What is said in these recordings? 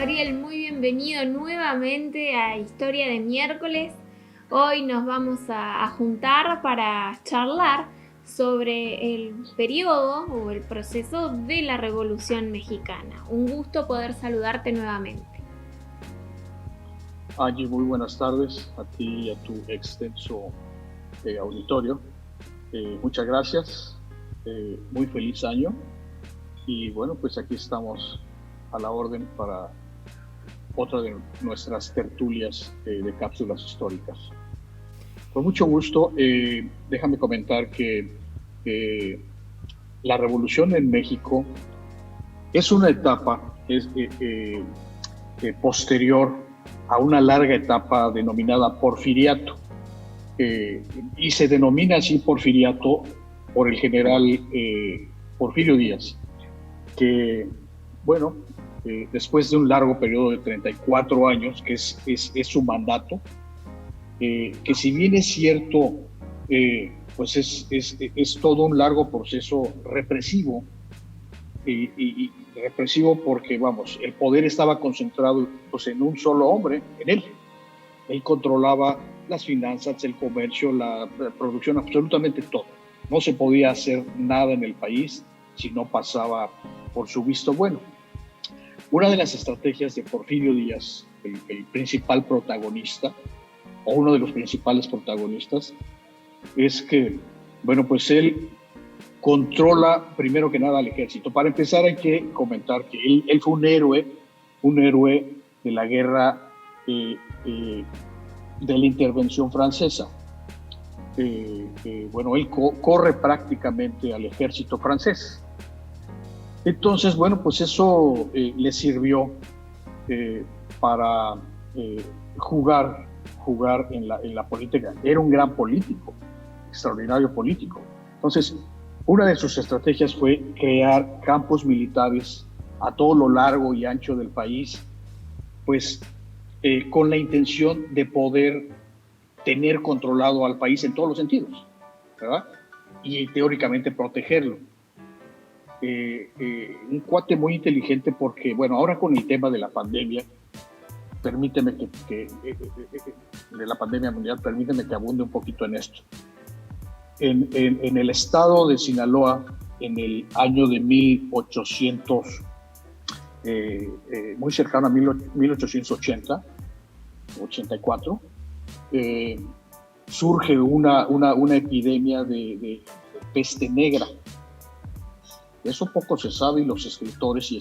Gabriel, muy bienvenido nuevamente a Historia de Miércoles. Hoy nos vamos a juntar para charlar sobre el periodo o el proceso de la Revolución Mexicana. Un gusto poder saludarte nuevamente. Angie, muy buenas tardes a ti y a tu extenso auditorio. Muchas gracias, muy feliz año y bueno, pues aquí estamos a la orden para otra de nuestras tertulias de cápsulas históricas. Con mucho gusto, déjame comentar que la revolución en México es una etapa posterior a una larga etapa denominada porfiriato, y se denomina así porfiriato por el general Porfirio Díaz, que, bueno, después de un largo periodo de 34 años, que es su mandato, que si bien es cierto, pues es todo un largo proceso represivo, y represivo porque, vamos, el poder estaba concentrado pues, en un solo hombre, en él. Él controlaba las finanzas, el comercio, la producción, absolutamente todo. No se podía hacer nada en el país si no pasaba por su visto bueno. Una de las estrategias de Porfirio Díaz, el principal protagonista, o uno de los principales protagonistas, es que, bueno, pues él controla primero que nada al ejército. Para empezar hay que comentar que él fue un héroe de la guerra de la intervención francesa. Bueno, él corre prácticamente al ejército francés. Entonces, bueno, pues eso le sirvió para jugar en la política. Era un gran político, extraordinario político. Entonces, una de sus estrategias fue crear campos militares a todo lo largo y ancho del país, pues con la intención de poder tener controlado al país en todos los sentidos, ¿verdad? Y teóricamente protegerlo. Un cuate muy inteligente porque, bueno, ahora con el tema de la pandemia, permíteme de la pandemia mundial, permíteme que abunde un poquito en esto. En el estado de Sinaloa, en el año de 1800, muy cercano a 1880, 84, surge una epidemia de peste negra. Eso poco se sabe y los escritores y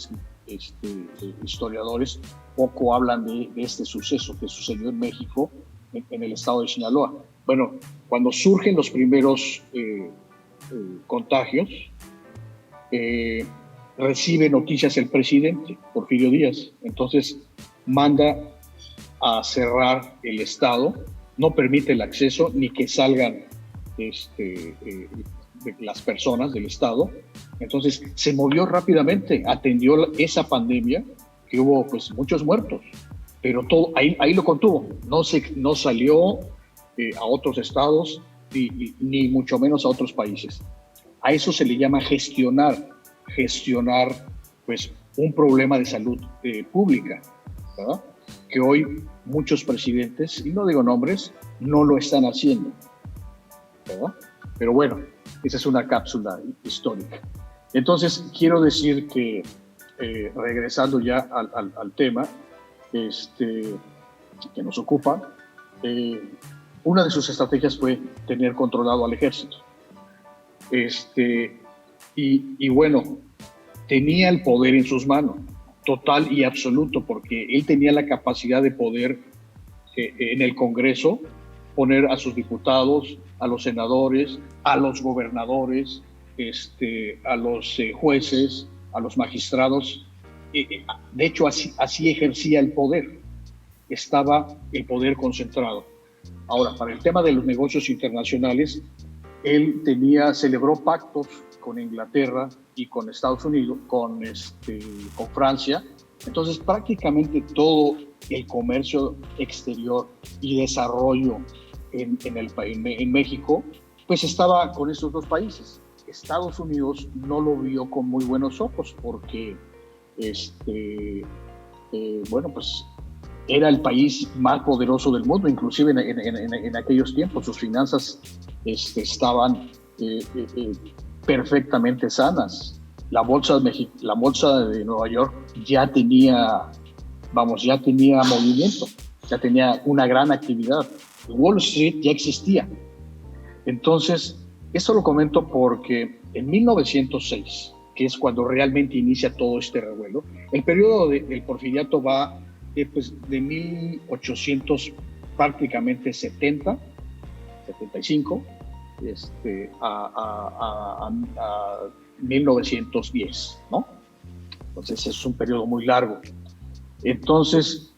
historiadores poco hablan de este suceso que sucedió en México, en el estado de Sinaloa. Bueno, cuando surgen los primeros contagios, recibe noticias el presidente, Porfirio Díaz. Entonces manda a cerrar el estado, no permite el acceso ni que salgan las personas del estado. Entonces se movió rápidamente, atendió esa pandemia, que hubo pues muchos muertos, pero todo ahí lo contuvo. No salió a otros estados ni mucho menos a otros países. A eso se le llama gestionar pues un problema de salud pública, ¿verdad? Que hoy muchos presidentes, y no digo nombres, no lo están haciendo, ¿verdad? Pero bueno, esa es una cápsula histórica. Entonces quiero decir que regresando ya al tema que nos ocupa, una de sus estrategias fue tener controlado al ejército. Y bueno, tenía el poder en sus manos, total y absoluto, porque él tenía la capacidad de poder en el Congreso poner a sus diputados, a los senadores, a los gobernadores, a los jueces, a los magistrados. De hecho, así ejercía el poder. Estaba el poder concentrado. Ahora, para el tema de los negocios internacionales, él celebró pactos con Inglaterra y con Estados Unidos, con Francia. Entonces, prácticamente todo el comercio exterior y desarrollo en México, pues estaba con esos dos países. Estados Unidos no lo vio con muy buenos ojos porque bueno, pues era el país más poderoso del mundo, inclusive en aquellos tiempos. Sus finanzas estaban perfectamente sanas. La bolsa de Nueva York ya tenía movimiento, ya tenía una gran actividad. Wall Street ya existía. Entonces, esto lo comento porque en 1906, que es cuando realmente inicia todo este revuelo, el periodo del porfiriato va pues, de 1800 prácticamente 75 a 1910, ¿no? Entonces es un periodo muy largo. Entonces,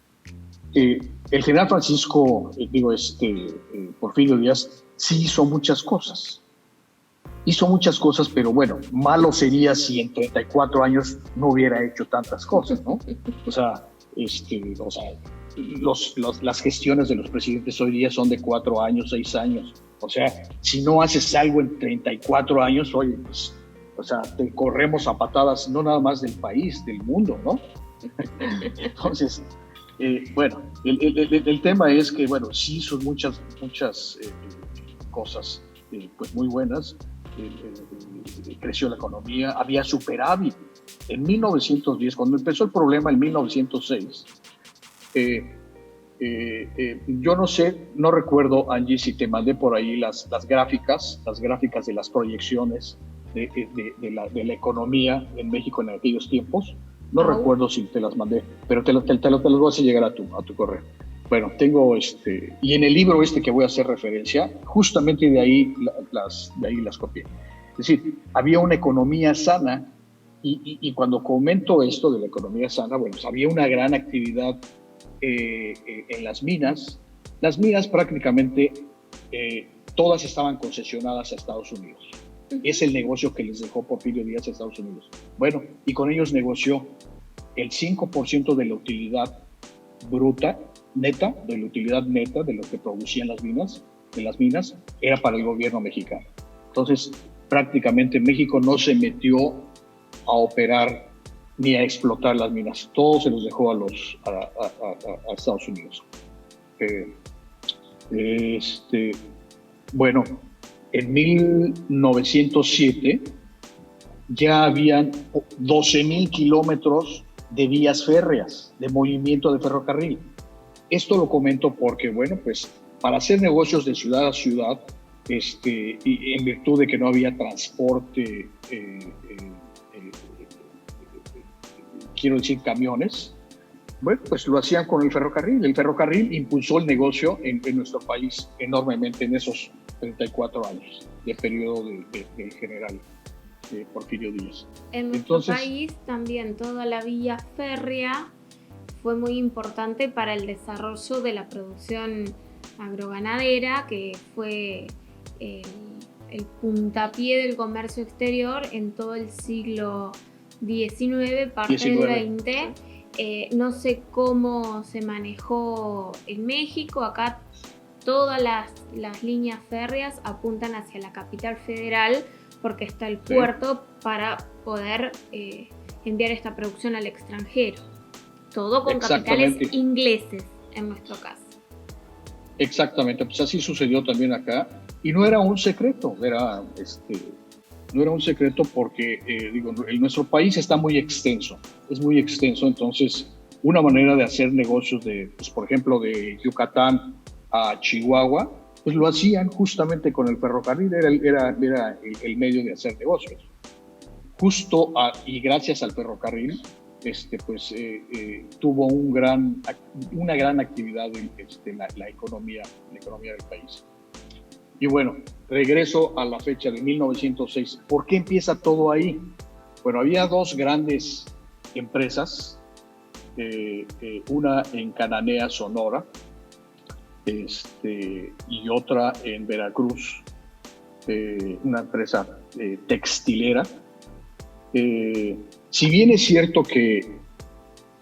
el general Francisco, Porfirio Díaz, sí hizo muchas cosas. Pero bueno, malo sería si en 34 años no hubiera hecho tantas cosas, ¿no? O sea, las gestiones de los presidentes hoy día son de 4 años, 6 años. O sea, si no haces algo en 34 años, oye, pues, o sea, te corremos a patadas, no nada más del país, del mundo, ¿no? Entonces, bueno, el tema es que, bueno, sí son muchas cosas pues muy buenas. Creció la economía, había superávit. En 1910, cuando empezó el problema en 1906, yo no recuerdo, Angie, si te mandé por ahí las gráficas de las proyecciones de la economía en México en aquellos tiempos. No recuerdo si te las mandé, pero te las voy a hacer llegar a tu correo. Bueno, tengo y en el libro que voy a hacer referencia, justamente de ahí las copié. Es decir, había una economía sana y cuando comento esto de la economía sana, bueno, pues había una gran actividad en las minas. Las minas prácticamente todas estaban concesionadas a Estados Unidos. Es el negocio que les dejó Porfirio Díaz a Estados Unidos. Bueno, y con ellos negoció el 5% de la utilidad neta de lo que producían las minas, era para el gobierno mexicano. Entonces, prácticamente México no se metió a operar ni a explotar las minas. Todo se los dejó a Estados Unidos. Bueno, en 1907 ya habían 12,000 kilómetros de vías férreas, de movimiento de ferrocarril. Esto lo comento porque, bueno, pues para hacer negocios de ciudad a ciudad, y en virtud de que no había transporte, quiero decir camiones, bueno, pues lo hacían con el ferrocarril. El ferrocarril impulsó el negocio en nuestro país enormemente en esos 34 años de periodo del general Porfirio Díaz. En nuestro país también toda la vía férrea fue muy importante para el desarrollo de la producción agroganadera, que fue el puntapié del comercio exterior en todo el siglo XIX, parte del XX. No sé cómo se manejó en México. Acá todas las líneas férreas apuntan hacia la capital federal porque está el puerto para poder enviar esta producción al extranjero. Todo con capitales ingleses en nuestro caso. Exactamente, pues así sucedió también acá. Y no era un secreto, no era un secreto porque, nuestro país está muy extenso, es muy extenso. Entonces, una manera de hacer negocios pues, por ejemplo, de Yucatán a Chihuahua, pues lo hacían justamente con el ferrocarril, era el medio de hacer negocios. Y gracias al ferrocarril, tuvo una gran actividad en la economía del país. Y bueno, regreso a la fecha de 1906. ¿Por qué empieza todo ahí? Bueno, había dos grandes empresas, una en Cananea, Sonora, y otra en Veracruz, una empresa textilera. Si bien es cierto que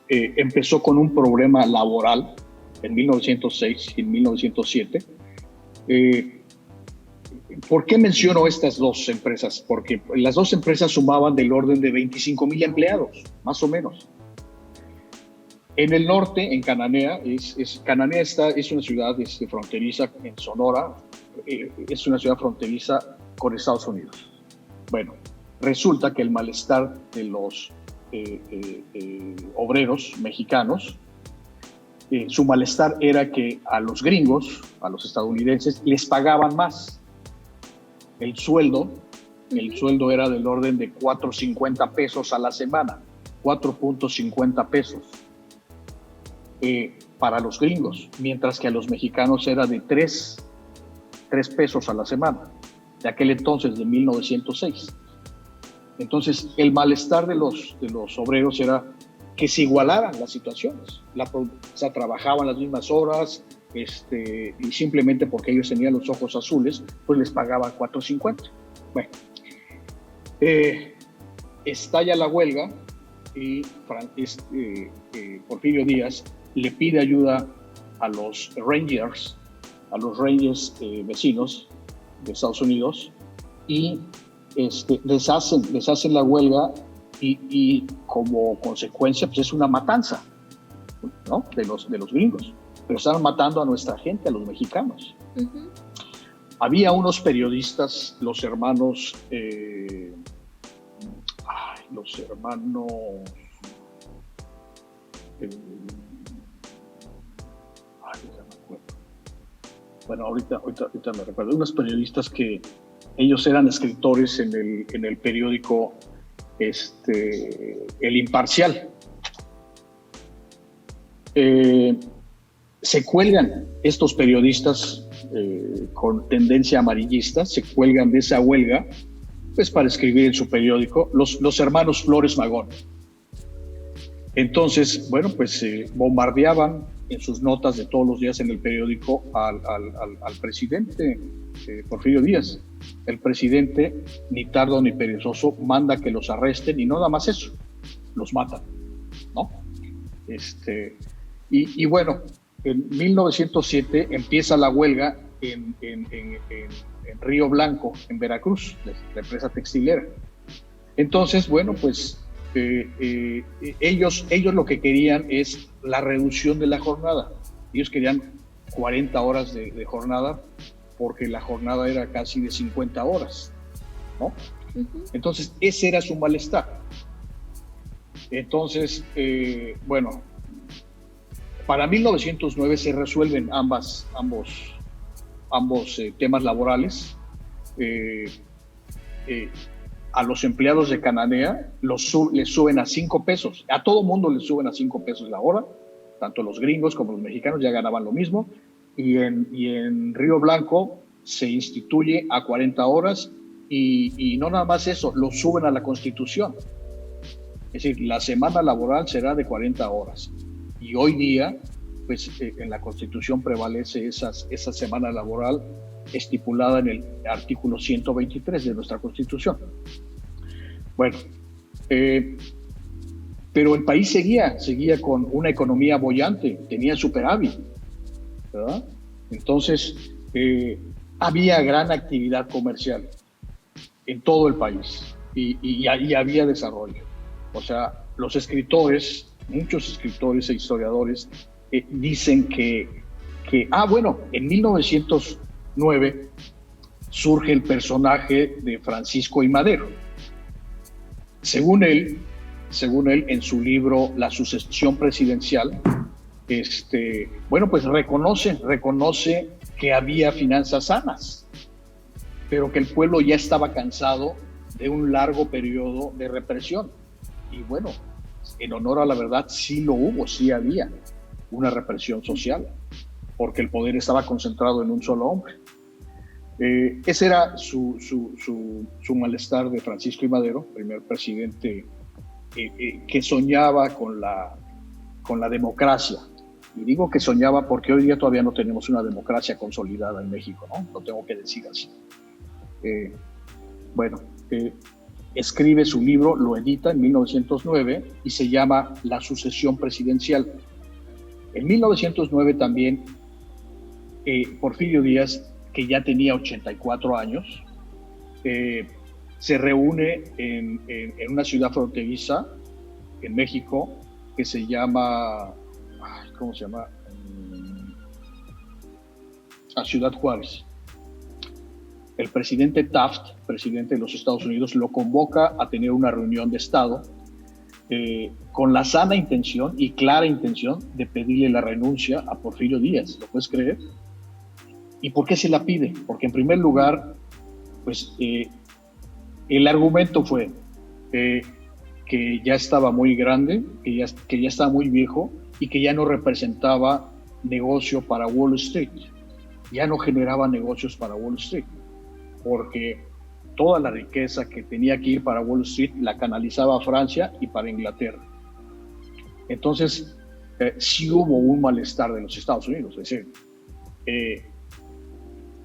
empezó con un problema laboral en 1906 y en 1907, ¿por qué menciono estas dos empresas? Porque las dos empresas sumaban del orden de 25,000 empleados, más o menos. En el norte, en Cananea, Cananea es una ciudad fronteriza en Sonora, es una ciudad fronteriza con Estados Unidos. Bueno, resulta que el malestar de los obreros mexicanos, su malestar era que a los gringos, a los estadounidenses, les pagaban más. El sueldo era del orden de 4.50 pesos a la semana, 4.50 pesos para los gringos, mientras que a los mexicanos era de 3 pesos a la semana, de aquel entonces, de 1906. Entonces, el malestar de los obreros era que se igualaran las situaciones. O sea, trabajaban las mismas horas, y simplemente porque ellos tenían los ojos azules, pues les pagaban 4.50. Bueno, estalla la huelga y Porfirio Díaz le pide ayuda a los Rangers vecinos de Estados Unidos, y deshacen la huelga, y como consecuencia pues es una matanza, ¿no? de los gringos, pero están matando a nuestra gente, a los mexicanos. Uh-huh. Había unos periodistas, los hermanos bueno, ahorita me recuerdo, unos periodistas que ellos eran escritores en el periódico El Imparcial. Se cuelgan estos periodistas con tendencia amarillista, se cuelgan de esa huelga, pues para escribir en su periódico, los hermanos Flores Magón. Entonces, bueno, pues bombardeaban en sus notas de todos los días en el periódico al presidente Porfirio Díaz. El presidente, ni tardo ni perezoso, manda que los arresten, y no nada más eso, los matan, ¿no? Y bueno, en 1907 empieza la huelga en Río Blanco, en Veracruz, la empresa textilera. Entonces, bueno, pues ellos lo que querían es la reducción de la jornada. Ellos querían 40 horas de jornada, porque la jornada era casi de 50 horas, ¿no? Uh-huh. Entonces, ese era su malestar. Entonces, bueno, para 1909 se resuelven ambos temas laborales. A los empleados de Cananea les suben a 5 pesos. A todo mundo les suben a 5 pesos la hora, tanto los gringos como los mexicanos ya ganaban lo mismo. Y en Río Blanco se instituye a 40 horas, y no nada más eso, lo suben a la Constitución. Es decir, la semana laboral será de 40 horas. Y hoy día, pues en la Constitución prevalece esa semana laboral estipulada en el artículo 123 de nuestra Constitución. Bueno, pero el país seguía con una economía boyante, tenía superávit, ¿verdad? Entonces, había gran actividad comercial en todo el país, y había desarrollo. O sea, los escritores, muchos escritores e historiadores dicen que bueno, en 1909 surge el personaje de Francisco I. Madero. Según él, en su libro La sucesión presidencial, bueno, pues reconoce que había finanzas sanas, pero que el pueblo ya estaba cansado de un largo periodo de represión. Y bueno, en honor a la verdad, sí lo hubo, sí había una represión social, porque el poder estaba concentrado en un solo hombre. Ese era su malestar de Francisco I. Madero, primer presidente que soñaba con la democracia. Y digo que soñaba porque hoy día todavía no tenemos una democracia consolidada en México, ¿no? Lo tengo que decir así. Bueno, escribe su libro, lo edita en 1909 y se llama La sucesión presidencial. En 1909 también Porfirio Díaz, que ya tenía 84 años, se reúne en una ciudad fronteriza en México que se llama ¿cómo se llama? A Ciudad Juárez. El presidente Taft, presidente de los Estados Unidos, lo convoca a tener una reunión de Estado con la sana intención y clara intención de pedirle la renuncia a Porfirio Díaz. ¿Lo puedes creer? ¿Y por qué se la pide? Porque en primer lugar, pues el argumento fue que ya estaba muy grande, que ya estaba muy viejo y que ya no representaba negocio para Wall Street, ya no generaba negocios para Wall Street, porque toda la riqueza que tenía que ir para Wall Street la canalizaba a Francia y para Inglaterra. Entonces, sí hubo un malestar de los Estados Unidos, es decir,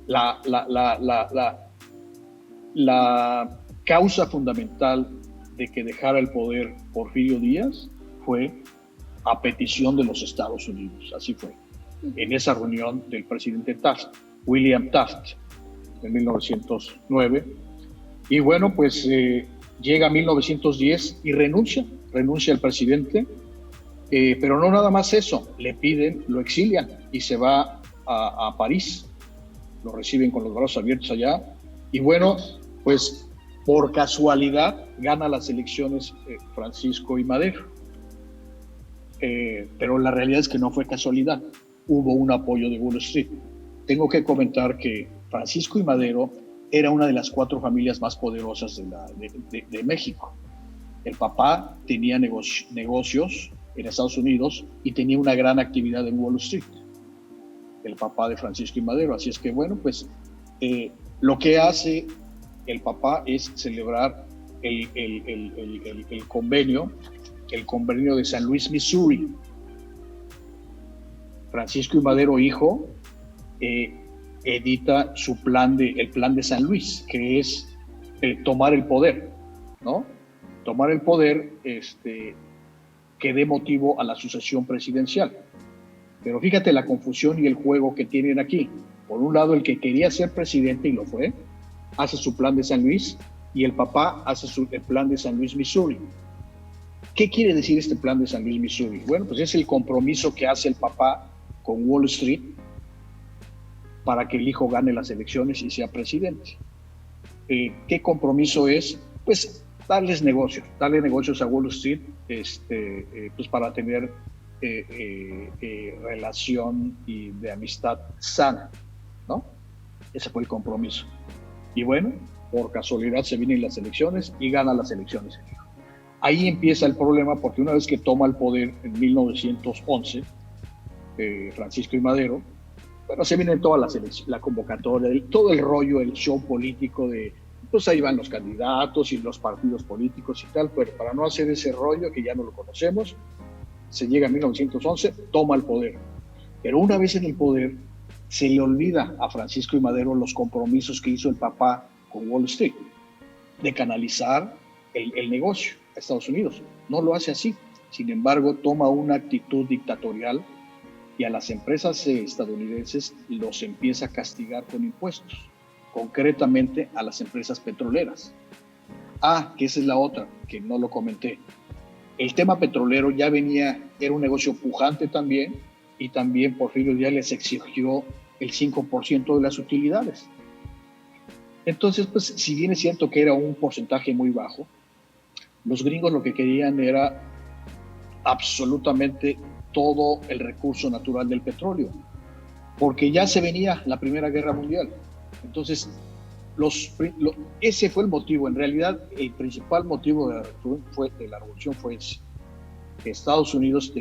la causa fundamental de que dejara el poder Porfirio Díaz fue a petición de los Estados Unidos, así fue, en esa reunión del presidente Taft, William Taft, en 1909, y bueno, pues llega 1910 y renuncia el presidente, pero no nada más eso, le piden, lo exilian y se va a París, lo reciben con los brazos abiertos allá, y bueno, pues por casualidad gana las elecciones Francisco I. Madero. Pero la realidad es que no fue casualidad, hubo un apoyo de Wall Street. Tengo que comentar que Francisco I. Madero era una de las 4 familias más poderosas de México. El papá tenía negocios en Estados Unidos y tenía una gran actividad en Wall Street, el papá de Francisco I. Madero. Así es que bueno, pues lo que hace el papá es celebrar el convenio de San Luis, Missouri. Francisco I. Madero, hijo, edita el plan de San Luis, que es tomar el poder, ¿no? Tomar el poder que dé motivo a la sucesión presidencial. Pero fíjate la confusión y el juego que tienen aquí. Por un lado, el que quería ser presidente y lo fue, hace su plan de San Luis, y el papá hace el plan de San Luis, Missouri. ¿Qué quiere decir este plan de San Luis, Missouri? Bueno, pues es el compromiso que hace el papá con Wall Street para que el hijo gane las elecciones y sea presidente. ¿Qué compromiso es? Pues darle negocios a Wall Street pues para tener relación y de amistad sana, ¿no? Ese fue el compromiso. Y bueno, por casualidad se vienen las elecciones y gana las elecciones. Ahí empieza el problema, porque una vez que toma el poder en 1911, Francisco I. Madero, bueno, se vienen todas la convocatoria, todo el rollo, el show político pues ahí van los candidatos y los partidos políticos y tal, pero para no hacer ese rollo que ya no lo conocemos, se llega a 1911, toma el poder. Pero una vez en el poder, se le olvida a Francisco I. Madero los compromisos que hizo el papá con Wall Street, de canalizar el negocio a Estados Unidos. No lo hace así. Sin embargo, toma una actitud dictatorial y a las empresas estadounidenses los empieza a castigar con impuestos, concretamente a las empresas petroleras. Que esa es la otra, que no lo comenté. El tema petrolero ya era un negocio pujante también, y también Porfirio Díaz les exigió el 5% de las utilidades. Entonces, pues, si bien es cierto que era un porcentaje muy bajo, los gringos lo que querían era absolutamente todo el recurso natural del petróleo, porque ya se venía la Primera Guerra Mundial. Entonces, ese fue el motivo. En realidad, el principal motivo de la revolución fue ese, que Estados Unidos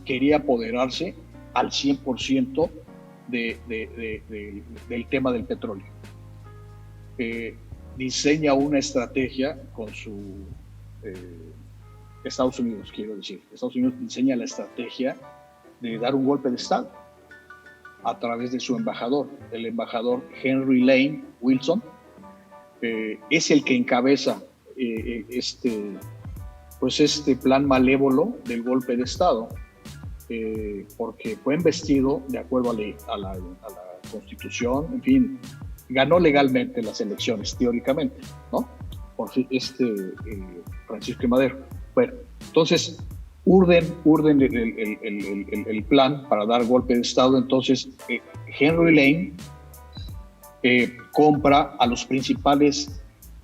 quería apoderarse al 100% del tema del petróleo. Diseña una estrategia con Estados Unidos, quiero decir. Estados Unidos diseña la estrategia de dar un golpe de Estado a través de su embajador, el embajador Henry Lane Wilson. Es el que encabeza este plan malévolo del golpe de Estado, porque fue investido de acuerdo a la Constitución, en fin, ganó legalmente las elecciones, teóricamente, ¿no? Por Francisco I. Madero. Bueno, entonces, urden el plan para dar golpe de Estado. Entonces, Henry Lane compra a los principales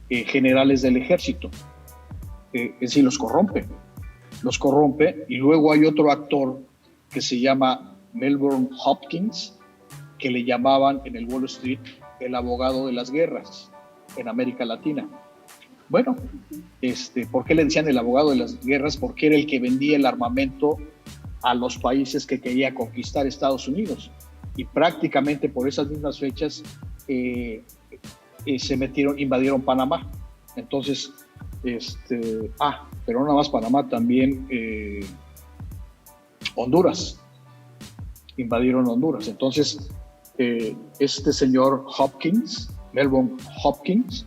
generales del ejército, es decir, los corrompe, y luego hay otro actor que se llama Melbourne Hopkins, que le llamaban en el Wall Street el abogado de las guerras en América Latina. Bueno, ¿por qué le decían el abogado de las guerras? Porque era el que vendía el armamento a los países que quería conquistar Estados Unidos. Y prácticamente por esas mismas fechas invadieron Panamá. Entonces, pero no nada más Panamá, también Honduras. Invadieron Honduras. Entonces, este señor Hopkins, Melbourne Hopkins,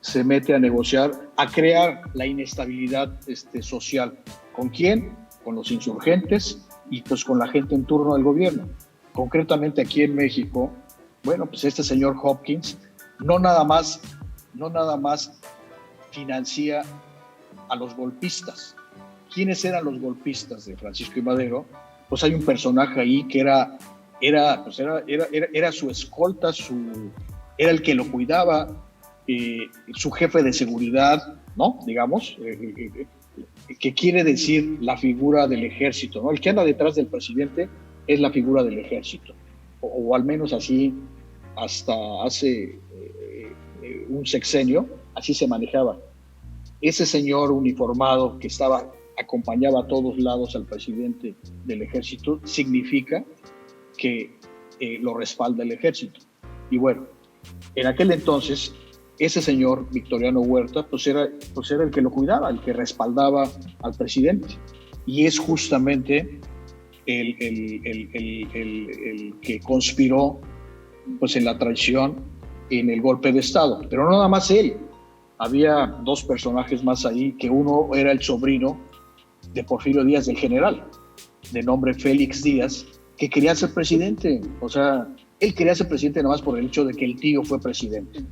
se mete a negociar, a crear la inestabilidad social. ¿Con quién? Con los insurgentes y pues con la gente en turno del gobierno. Concretamente aquí en México, bueno, pues este señor Hopkins no nada más financia a los golpistas. ¿Quiénes eran los golpistas de Francisco I. Madero? Pues hay un personaje ahí que era su escolta, era el que lo cuidaba, su jefe de seguridad, ¿no? Digamos, que quiere decir la figura del ejército, ¿no? El que anda detrás del presidente es la figura del ejército, o al menos así hasta hace un sexenio, así se manejaba. Ese señor uniformado que acompañaba a todos lados al presidente del ejército, significa que lo respalda el ejército. Y bueno, en aquel entonces, ese señor Victoriano Huerta, pues era el que lo cuidaba, el que respaldaba al presidente. Y es justamente el que conspiró pues, en la traición, en el golpe de Estado. Pero no nada más él. Había dos personajes más ahí, que uno era el sobrino de Porfirio Díaz, del general, de nombre Félix Díaz, que quería ser presidente. O sea, él quería ser presidente nada más por el hecho de que el tío fue presidente.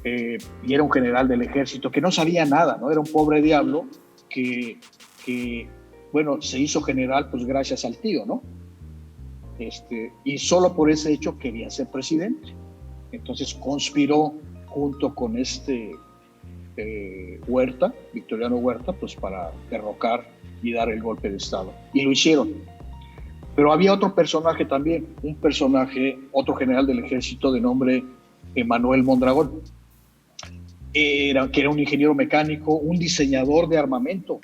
Y era un general del ejército que no sabía nada, ¿no? Era un pobre diablo que bueno, se hizo general pues gracias al tío, ¿no? Y solo por ese hecho quería ser presidente. Entonces conspiró junto con Huerta, Victoriano Huerta, pues para derrocar y dar el golpe de Estado. Y lo hicieron. Pero había otro personaje también, otro general del ejército de nombre Manuel Mondragón, que era un ingeniero mecánico, un diseñador de armamento.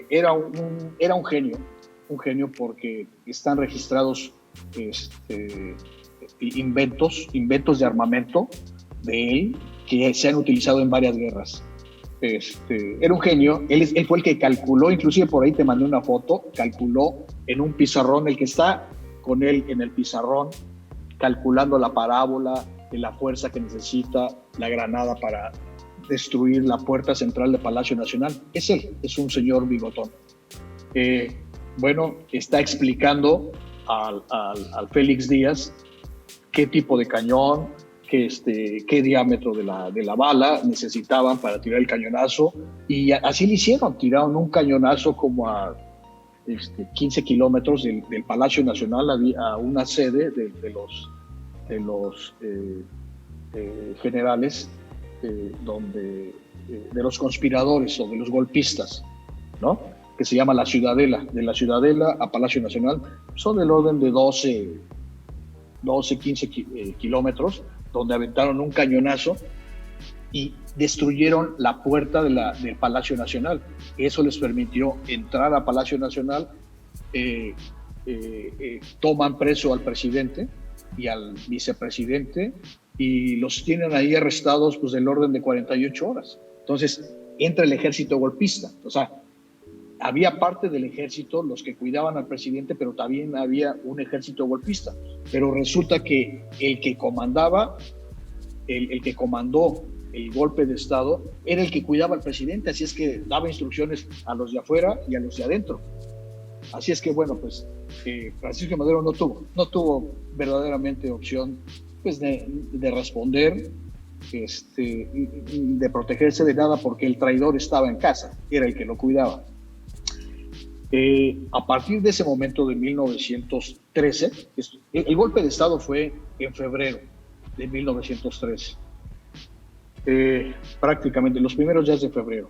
Era un genio porque están registrados inventos de armamento de él que se han utilizado en varias guerras. Era un genio. Él fue el que calculó, inclusive por ahí te mandé una foto, calculó en un pizarrón, el que está con él en el pizarrón, calculando la parábola de la fuerza que necesita la granada para destruir la puerta central del Palacio Nacional. Es él, es un señor bigotón. Bueno, está explicando al Félix Díaz qué tipo de cañón, qué diámetro de la bala necesitaban para tirar el cañonazo, y así lo hicieron. Tiraron un cañonazo como a 15 kilómetros del Palacio Nacional, a una sede de los generales, de los conspiradores o de los golpistas, ¿no? Que se llama la Ciudadela. De la Ciudadela a Palacio Nacional son del orden de 12, 15 kilómetros, donde aventaron un cañonazo y destruyeron la puerta del Palacio Nacional. Eso les permitió entrar a Palacio Nacional, toman preso al presidente y al vicepresidente y los tienen ahí arrestados pues del orden de 48 horas. Entonces entra el ejército golpista. O sea, había parte del ejército, los que cuidaban al presidente, pero también había un ejército golpista. Pero resulta que el que comandaba, el que comandó el golpe de Estado, era el que cuidaba al presidente, así es que daba instrucciones a los de afuera y a los de adentro. Así es que, bueno, pues Francisco Madero no tuvo verdaderamente opción pues, de responder, de protegerse de nada porque el traidor estaba en casa, era el que lo cuidaba. A partir de ese momento de 1913, el golpe de Estado fue en febrero de 1913, prácticamente los primeros días de febrero.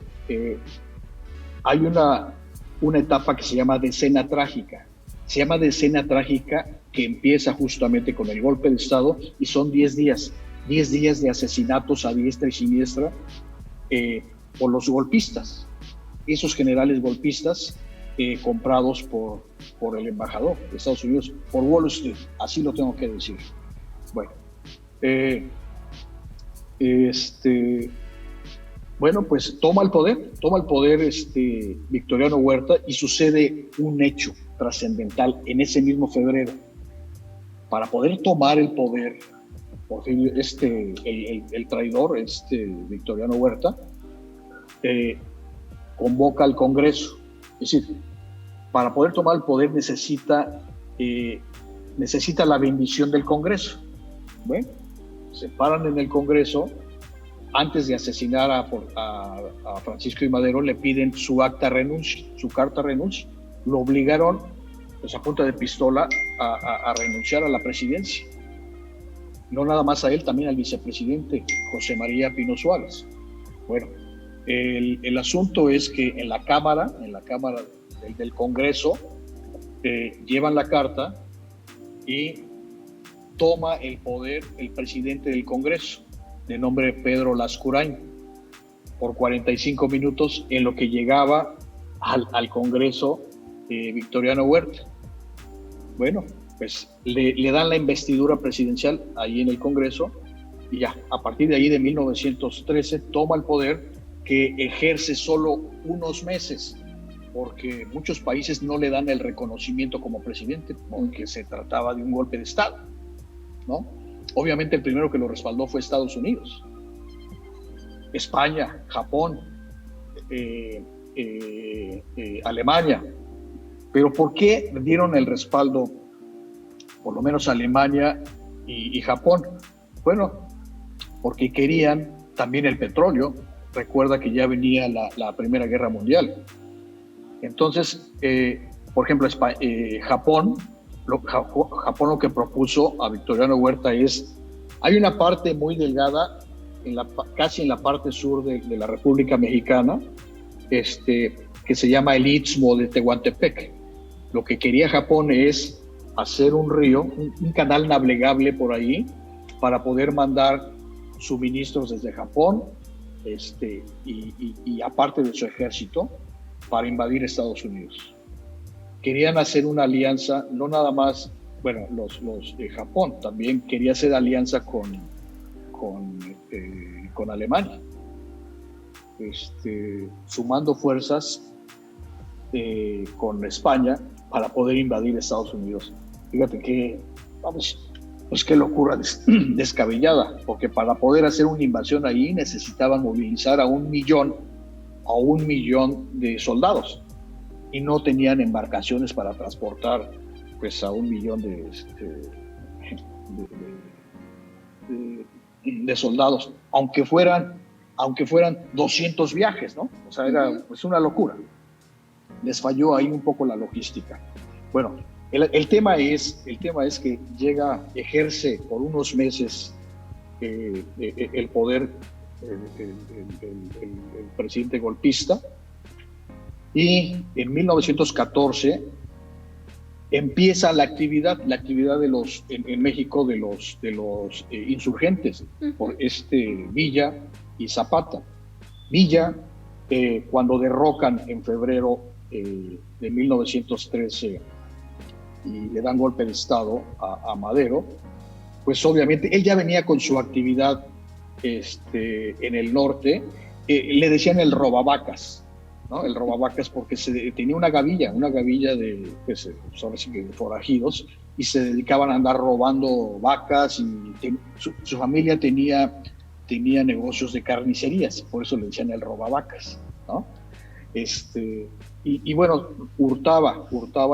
Hay una etapa que se llama Decena Trágica. Se llama Decena Trágica que empieza justamente con el golpe de Estado y son 10 días de asesinatos a diestra y siniestra por los golpistas, esos generales golpistas comprados por el embajador de Estados Unidos, por Wall Street, así lo tengo que decir. Bueno, bueno, pues toma el poder Victoriano Huerta y sucede un hecho trascendental en ese mismo febrero. Para poder tomar el poder, Porfirio, el traidor, Victoriano Huerta, convoca al Congreso. Es decir, para poder tomar el poder necesita la bendición del Congreso. Bueno, se paran en el Congreso. Antes de asesinar a Francisco I. Madero, le piden su carta renuncia. Lo obligaron, pues, a punta de pistola a renunciar a la presidencia. No nada más a él, también al vicepresidente José María Pino Suárez. Bueno, el asunto es que en la Cámara del Congreso llevan la carta y toma el poder el presidente del Congreso, de nombre Pedro Lascurain, por 45 minutos en lo que llegaba al Congreso Victoriano Huerta. Bueno, pues le dan la investidura presidencial ahí en el Congreso y ya, a partir de ahí de 1913 toma el poder, que ejerce solo unos meses, porque muchos países no le dan el reconocimiento como presidente, porque se trataba de un golpe de Estado, ¿no? Obviamente el primero que lo respaldó fue Estados Unidos, España, Japón, Alemania. Pero ¿por qué dieron el respaldo, por lo menos Alemania y Japón? Bueno, porque querían también el petróleo. Recuerda que ya venía la Primera Guerra Mundial. Entonces, por ejemplo, Japón lo que propuso a Victoriano Huerta es, hay una parte muy delgada, casi en la parte sur de la República Mexicana, que se llama el Istmo de Tehuantepec. Lo que quería Japón es hacer un río, un canal navegable por ahí, para poder mandar suministros desde Japón, y aparte de su ejército, para invadir Estados Unidos. Querían hacer una alianza, no nada más, bueno, los de Japón, también quería hacer alianza con Alemania, sumando fuerzas con España para poder invadir Estados Unidos. Fíjate que, vamos, pues qué locura descabellada, porque para poder hacer una invasión ahí necesitaban movilizar a un millón de soldados, y no tenían embarcaciones para transportar, pues, a 1 millón de soldados, aunque fueran 200 viajes, ¿no? O sea, era pues una locura. Les falló ahí un poco la logística. Bueno, el tema es que ejerce por unos meses el poder el presidente golpista, y en 1914 empieza la actividad en México de los insurgentes, por Villa y Zapata. Villa, cuando derrocan en febrero de 1913 y le dan golpe de Estado a Madero, pues obviamente él ya venía con su actividad en el norte. Le decían el robavacas, ¿no? El robavacas porque tenía una gavilla de, pues, de forajidos, y se dedicaban a andar robando vacas, y su familia tenía negocios de carnicerías, por eso le decían el robavacas, ¿no? Y bueno, hurtaba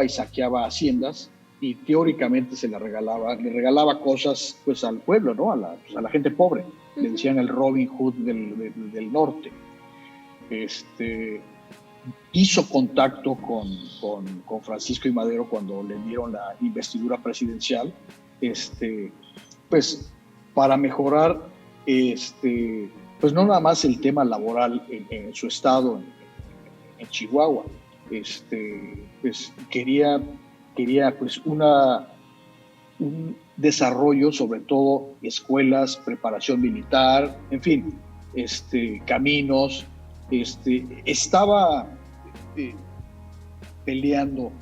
y saqueaba haciendas, y teóricamente le regalaba cosas, pues, al pueblo, ¿no? A la gente pobre. le decían el Robin Hood del norte. Hizo contacto con Francisco I. Madero cuando le dieron la investidura presidencial, pues para mejorar, pues no nada más el tema laboral en su estado, en Chihuahua, pues quería pues un desarrollo, sobre todo escuelas, preparación militar, en fin, caminos. Estaba peleando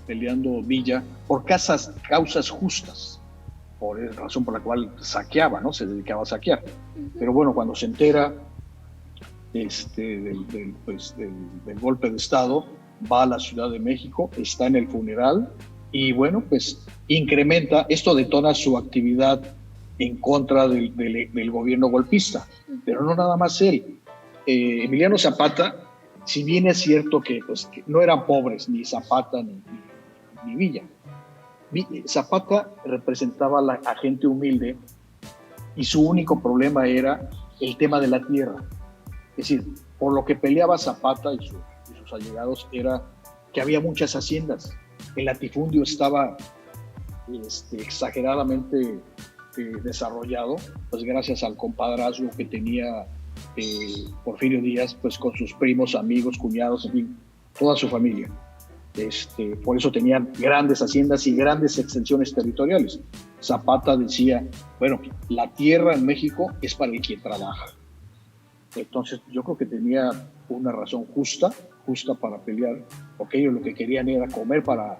Villa por causas justas, por esa razón por la cual saqueaba, ¿no? Se dedicaba a saquear. Pero bueno, cuando se entera del golpe de Estado, va a la Ciudad de México, está en el funeral y bueno, pues incrementa, esto detona su actividad en contra del gobierno golpista, pero no nada más él. Emiliano Zapata, si bien es cierto que no eran pobres, ni Zapata ni Villa. Zapata representaba a gente humilde y su único problema era el tema de la tierra. Es decir, por lo que peleaba Zapata y sus allegados era que había muchas haciendas. El latifundio estaba exageradamente desarrollado, pues gracias al compadrazgo que tenía Porfirio Díaz, pues con sus primos, amigos, cuñados, en fin, toda su familia. Por eso tenían grandes haciendas y grandes extensiones territoriales. Zapata decía, bueno, la tierra en México es para el que trabaja. Entonces yo creo que tenía una razón justa para pelear, porque ellos lo que querían era comer para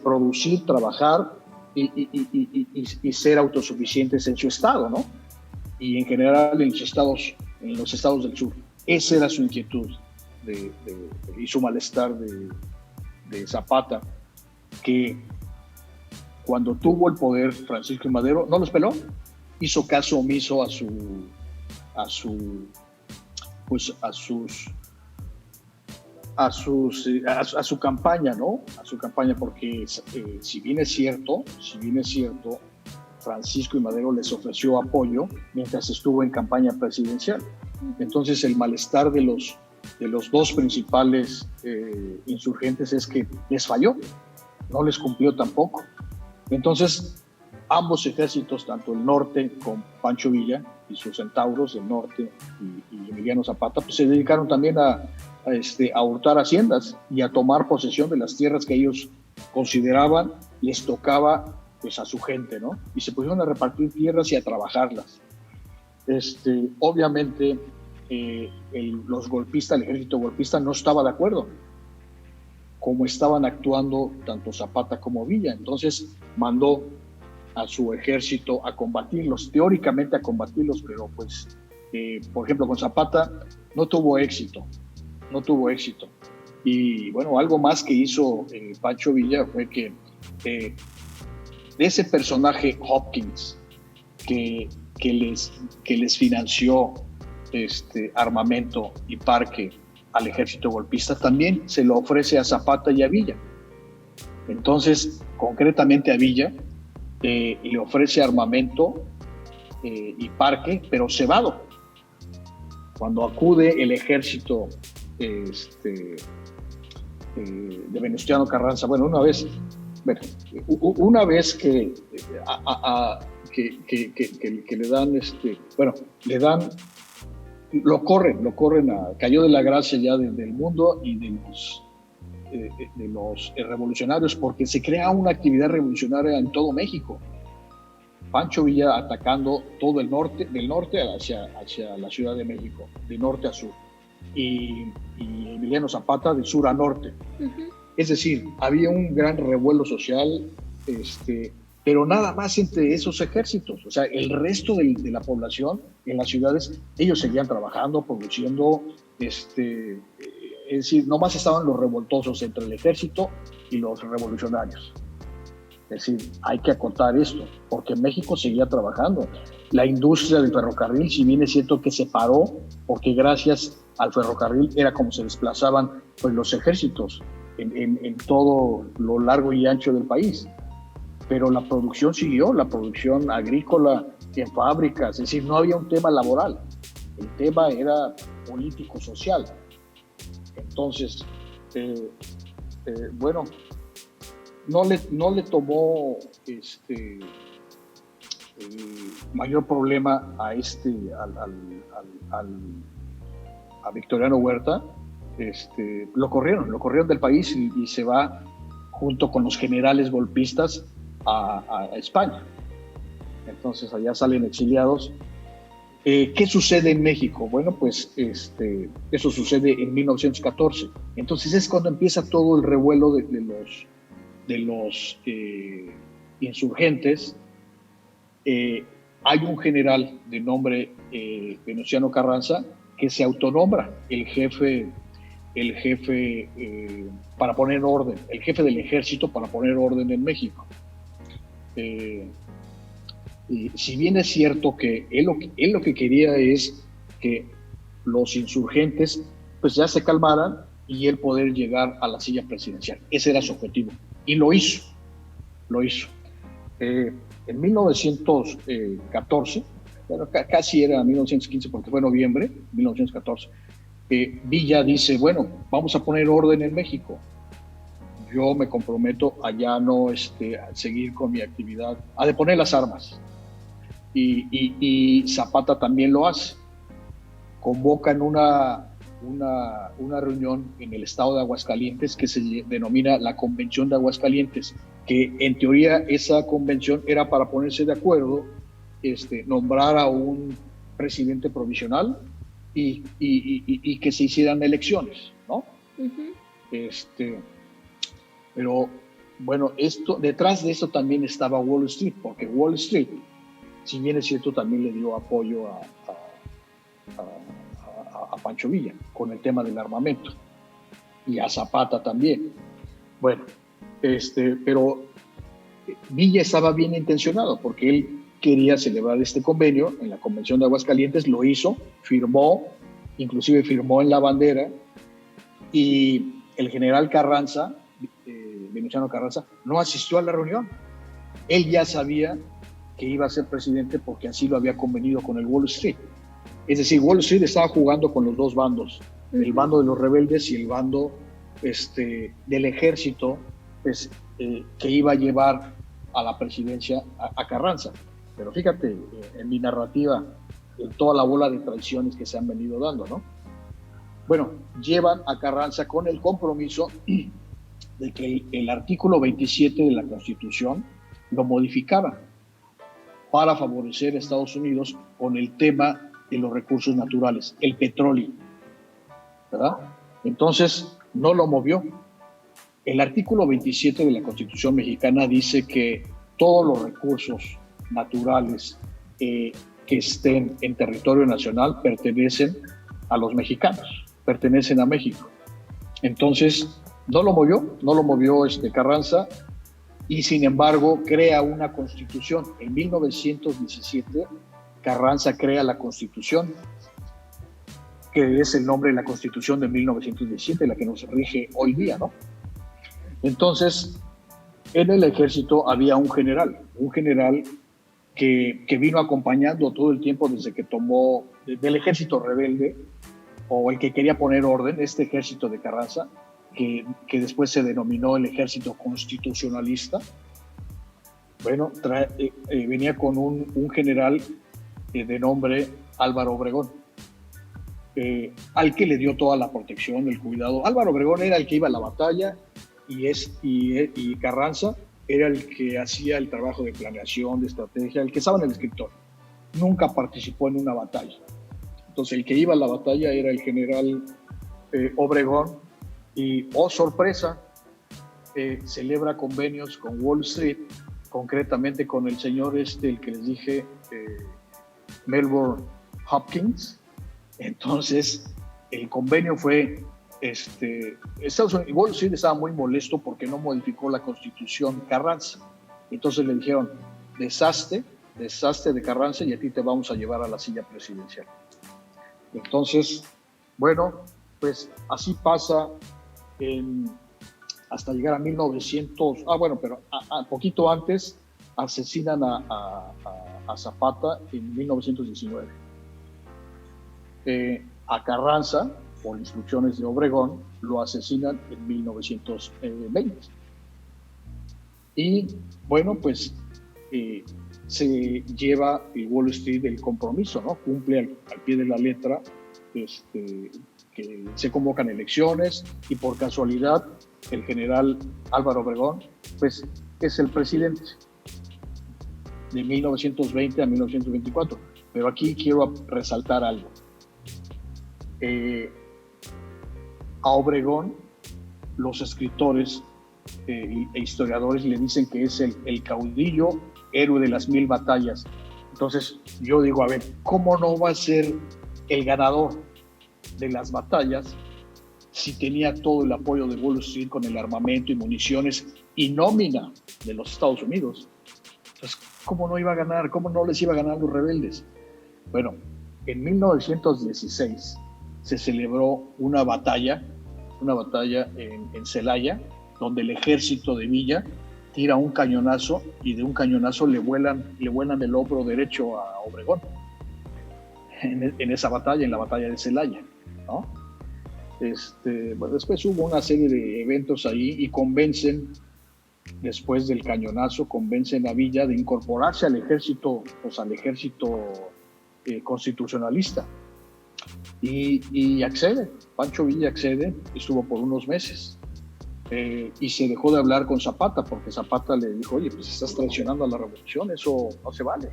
producir, trabajar y ser autosuficientes en su estado, ¿no? Y en general en los estados del sur. Esa era su inquietud y su malestar de Zapata, que cuando tuvo el poder Francisco I. Madero no los peló, hizo caso omiso a su campaña, ¿no? A su campaña, porque si bien es cierto, Francisco I. Madero les ofreció apoyo mientras estuvo en campaña presidencial. Entonces el malestar de los dos principales insurgentes es que les falló, no les cumplió tampoco. Entonces ambos ejércitos, tanto el norte con Pancho Villa y sus centauros del norte y Emiliano Zapata, pues se dedicaron también a hurtar haciendas y a tomar posesión de las tierras que ellos consideraban les tocaba pues a su gente, ¿no? Y se pusieron a repartir tierras y a trabajarlas. Obviamente los golpistas, el ejército golpista no estaba de acuerdo como estaban actuando tanto Zapata como Villa. Entonces mandó a su ejército a combatirlos, teóricamente a combatirlos, pero pues, por ejemplo, con Zapata no tuvo éxito. Y bueno, algo más que hizo Pancho Villa fue que de ese personaje Hopkins que les financió armamento y parque al ejército golpista, también se lo ofrece a Zapata y a Villa. Entonces, concretamente a Villa le ofrece armamento y parque, pero cebado. Cuando acude el ejército de Venustiano Carranza, bueno, una vez que le dan, lo corren cayó de la gracia ya del mundo y de los revolucionarios, porque se crea una actividad revolucionaria en todo México. Pancho Villa atacando todo el norte, del norte hacia la Ciudad de México, de norte a sur, y Emiliano Zapata de sur a norte. Uh-huh. Es decir, había un gran revuelo social, pero nada más entre esos ejércitos. O sea, el resto de la población en las ciudades, ellos seguían trabajando, produciendo, es decir, nomás estaban los revoltosos entre el ejército y los revolucionarios. Es decir, hay que acotar esto, porque México seguía trabajando. La industria del ferrocarril, si bien es cierto que se paró, porque gracias al ferrocarril era como se desplazaban pues, los ejércitos en todo lo largo y ancho del país. Pero la producción siguió, la producción agrícola en fábricas, es decir, no había un tema laboral, el tema era político-social. Entonces, bueno, no le tomó mayor problema a a Victoriano Huerta. Lo corrieron del país y se va junto con los generales golpistas a España. Entonces allá salen exiliados. ¿Qué sucede en México? Bueno, pues eso sucede en 1914. Entonces es cuando empieza todo el revuelo de los insurgentes. Hay un general de nombre Venustiano Carranza que se autonombra el jefe para poner orden, el jefe del ejército para poner orden en México. Y si bien es cierto que él lo que quería es que los insurgentes pues ya se calmaran y él poder llegar a la silla presidencial. Ese era su objetivo. Y lo hizo. En 1914, bueno, casi era 1915 porque fue noviembre de 1914, Villa dice, bueno, vamos a poner orden en México. Yo me comprometo a ya no a seguir con mi actividad, a deponer las armas. Y Zapata también lo hace. Convocan una reunión en el estado de Aguascalientes que se denomina la Convención de Aguascalientes, que en teoría esa convención era para ponerse de acuerdo, nombrar a un presidente provisional y que se hicieran elecciones, ¿no? Uh-huh. Pero bueno, detrás de eso también estaba Wall Street, porque Wall Street, si bien es cierto, también le dio apoyo a Pancho Villa con el tema del armamento y a Zapata también. Bueno, pero Villa estaba bien intencionado porque él quería celebrar este convenio en la Convención de Aguascalientes, lo hizo, inclusive firmó en la bandera, y el general Carranza, Venustiano Carranza, no asistió a la reunión. Él ya sabía que iba a ser presidente porque así lo había convenido con el Wall Street. Es decir, Wall Street estaba jugando con los dos bandos, el bando de los rebeldes y el bando del ejército, pues, que iba a llevar a la presidencia a Carranza. Pero fíjate, en mi narrativa, en toda la bola de traiciones que se han venido dando, ¿no? Bueno, llevan a Carranza con el compromiso de que el artículo 27 de la Constitución lo modificaba para favorecer a Estados Unidos con el tema de los recursos naturales, el petróleo, ¿verdad? Entonces, no lo movió. El artículo 27 de la Constitución mexicana dice que todos los recursos naturales que estén en territorio nacional pertenecen a los mexicanos, pertenecen a México. Entonces, no lo movió Carranza, y sin embargo crea una constitución. En 1917 Carranza crea la Constitución, que es el nombre de la Constitución de 1917, la que nos rige hoy día, ¿no? Entonces, en el ejército había un general que vino acompañando todo el tiempo desde que tomó del ejército rebelde, o el que quería poner orden, este ejército de Carranza, que después se denominó el ejército constitucionalista. Bueno, venía con un general de nombre Álvaro Obregón, al que le dio toda la protección, el cuidado. Álvaro Obregón era el que iba a la batalla y Carranza era el que hacía el trabajo de planeación, de estrategia, el que estaba en el escritorio. Nunca participó en una batalla. Entonces el que iba a la batalla era el general Obregón, y, oh sorpresa, celebra convenios con Wall Street, concretamente con el señor el que les dije, Melbourne Hopkins. Entonces el convenio fue Estados Unidos, Wall Street estaba muy molesto porque no modificó la Constitución Carranza. Entonces le dijeron, deshazte de Carranza y a ti te vamos a llevar a la silla presidencial. Entonces, bueno, pues así pasa hasta llegar a 1900. Pero poquito antes asesinan a a Zapata en 1919. A Carranza, por instrucciones de Obregón, lo asesinan en 1920. Y bueno, pues se lleva el Wall Street el compromiso, ¿no? Cumple al pie de la letra que se convocan elecciones y por casualidad el general Álvaro Obregón pues es el presidente de 1920 a 1924. Pero aquí quiero resaltar algo. A Obregón los escritores e historiadores le dicen que es el caudillo héroe de las 1000 batallas. Entonces yo digo, a ver, ¿cómo no va a ser el ganador de las batallas si tenía todo el apoyo de Wall Street con el armamento y municiones y nómina de los Estados Unidos? Entonces, ¿cómo no iba a ganar? ¿Cómo no les iba a ganar los rebeldes? Bueno, en 1916 se celebró una batalla en Celaya, donde el ejército de Villa tira un cañonazo y de un cañonazo le vuelan el hombro derecho a Obregón en esa batalla, en la batalla de Celaya, ¿no? Bueno, después hubo una serie de eventos ahí y después del cañonazo, convencen a Villa de incorporarse al ejército, pues al ejército constitucionalista. Y accede, Pancho Villa accede, estuvo por unos meses. Y se dejó de hablar con Zapata, porque Zapata le dijo, oye, pues estás traicionando a la revolución, eso no se vale.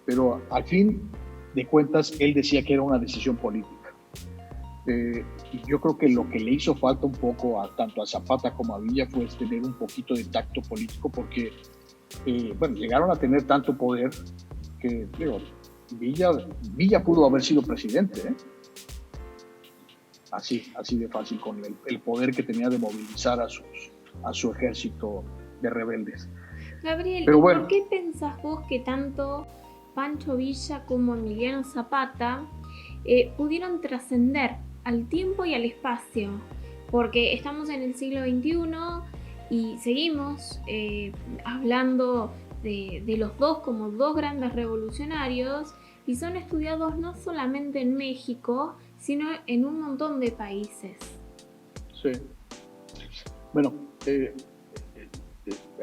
Pero al fin de cuentas, él decía que era una decisión política. Y yo creo que lo que le hizo falta un poco tanto a Zapata como a Villa fue tener un poquito de tacto político, porque bueno, llegaron a tener tanto poder que, digo, Villa pudo haber sido presidente, ¿eh? Así de fácil, con el poder que tenía de movilizar a su ejército de rebeldes. Gabriel, pero bueno, ¿por qué pensás vos que tanto Pancho Villa como Emiliano Zapata pudieron trascender al tiempo y al espacio? Porque estamos en el siglo XXI y seguimos hablando de los dos como dos grandes revolucionarios, y son estudiados no solamente en México, sino en un montón de países. Sí. Bueno,